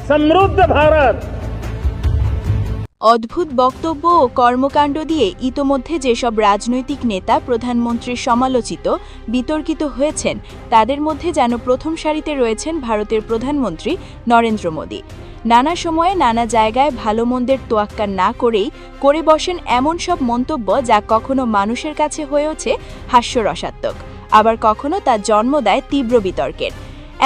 समृद्ध भारत। অদ্ভুত বক্তব্য ও কর্মকাণ্ড দিয়ে ইতোমধ্যে যেসব রাজনৈতিক নেতা প্রধানমন্ত্রীর সমালোচিত বিতর্কিত হয়েছেন তাদের মধ্যে যেন প্রথম সারিতে রয়েছেন ভারতের প্রধানমন্ত্রী নরেন্দ্র মোদী। নানা সময়ে নানা জায়গায় ভালো মন্দের তোয়াক্কা না করেই করে বসেন এমন সব মন্তব্য যা কখনো মানুষের কাছে হয়ে ওঠে হাস্যরসাত্মক, আবার কখনো তা জন্ম দেয় তীব্র বিতর্কের।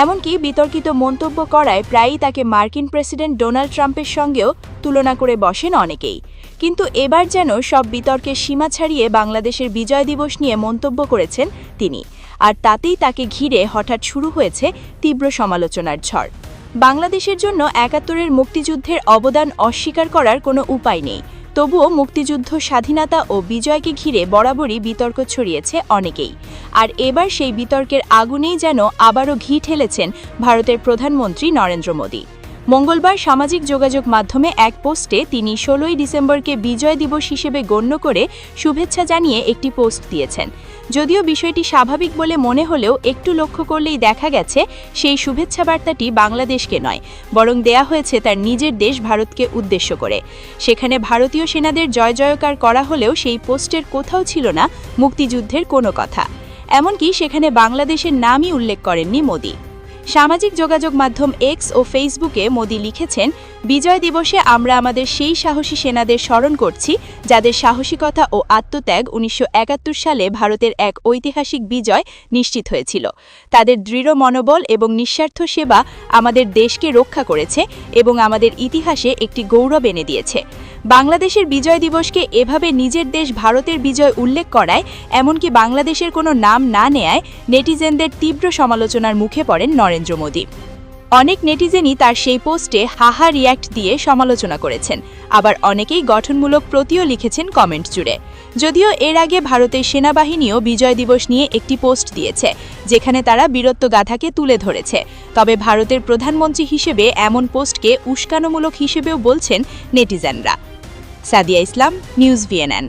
এমনকি বিতর্কিত মন্তব্য করায় প্রায়ই তাকে মার্কিন প্রেসিডেন্ট ডোনাল্ড ট্রাম্পের সঙ্গেও তুলনা করে বসেন অনেকেই। কিন্তু এবার যেন সব বিতর্কের সীমা ছাড়িয়ে বাংলাদেশের বিজয় দিবস নিয়ে মন্তব্য করেছেন তিনি, আর তাতেই তাকে ঘিরে হঠাৎ শুরু হয়েছে তীব্র সমালোচনার ঝড়। বাংলাদেশের জন্য ৭১-এর মুক্তিযুদ্ধের অবদান অস্বীকার করার কোনো উপায় নেই, তবুও মুক্তিযুদ্ধ, স্বাধীনতা ও বিজয়কে ঘিরে বরাবরই বিতর্ক ছড়িয়েছে অনেকেই। আর এবার সেই বিতর্কের আগুনেই যেন আবারও ঘি ঠেলেছেন ভারতের প্রধানমন্ত্রী নরেন্দ্র মোদী। মঙ্গলবার সামাজিক যোগাযোগ মাধ্যমে এক পোস্টে তিনি ১৬ই ডিসেম্বরকে বিজয় দিবস হিসেবে গণ্য করে শুভেচ্ছা জানিয়ে একটি পোস্ট দিয়েছেন। যদিও বিষয়টি স্বাভাবিক বলে মনে হলেও একটু লক্ষ্য করলেই দেখা গেছে সেই শুভেচ্ছা বার্তাটি বাংলাদেশকে নয়, বরং দেয়া হয়েছে তার নিজের দেশ ভারতকে উদ্দেশ্য করে। সেখানে ভারতীয় সেনাদের জয় জয়কার করা হলেও সেই পোস্টের কোথাও ছিল না মুক্তিযুদ্ধের কোনো কথা, এমনকি সেখানে বাংলাদেশের নামই উল্লেখ করেননি মোদী। সামাজিক যোগাযোগ মাধ্যম এক্স ও ফেসবুকে মোদী লিখেছেন, বিজয় দিবসে আমরা আমাদের সেই সাহসী সেনাদের স্মরণ করছি যাদের সাহসিকতা ও আত্মত্যাগ ১৯৭১ সালে ভারতের এক ঐতিহাসিক বিজয় নিশ্চিত হয়েছিল। তাদের দৃঢ় মনোবল এবং নিঃস্বার্থ সেবা আমাদের দেশকে রক্ষা করেছে এবং আমাদের ইতিহাসে একটি গৌরব এনে দিয়েছে। বাংলাদেশের বিজয় দিবসকে এভাবে নিজের দেশ ভারতের বিজয় উল্লেখ করায়, এমনকি বাংলাদেশের কোনো নাম না নেয়ায় নেটিজেনদের তীব্র সমালোচনার মুখে পড়েন নরেন্দ্র মোদী। অনেক নেটিজেনই তার সেই পোস্টে হাহা রিয়্যাক্ট দিয়ে সমালোচনা করেছেন, আবার অনেকেই গঠনমূলক প্রতিও লিখেছেন কমেন্ট জুড়ে। যদিও এর আগে ভারতের সেনাবাহিনীও বিজয় দিবস নিয়ে একটি পোস্ট দিয়েছে, যেখানে তারা বীরত্বগাথাকে তুলে ধরেছে। তবে ভারতের প্রধানমন্ত্রী হিসেবে এমন পোস্টকে উস্কানোমূলক হিসেবেও বলছেন নেটিজেনরা। সাদিয়া ইসলাম, নিউজ ভিএনএন।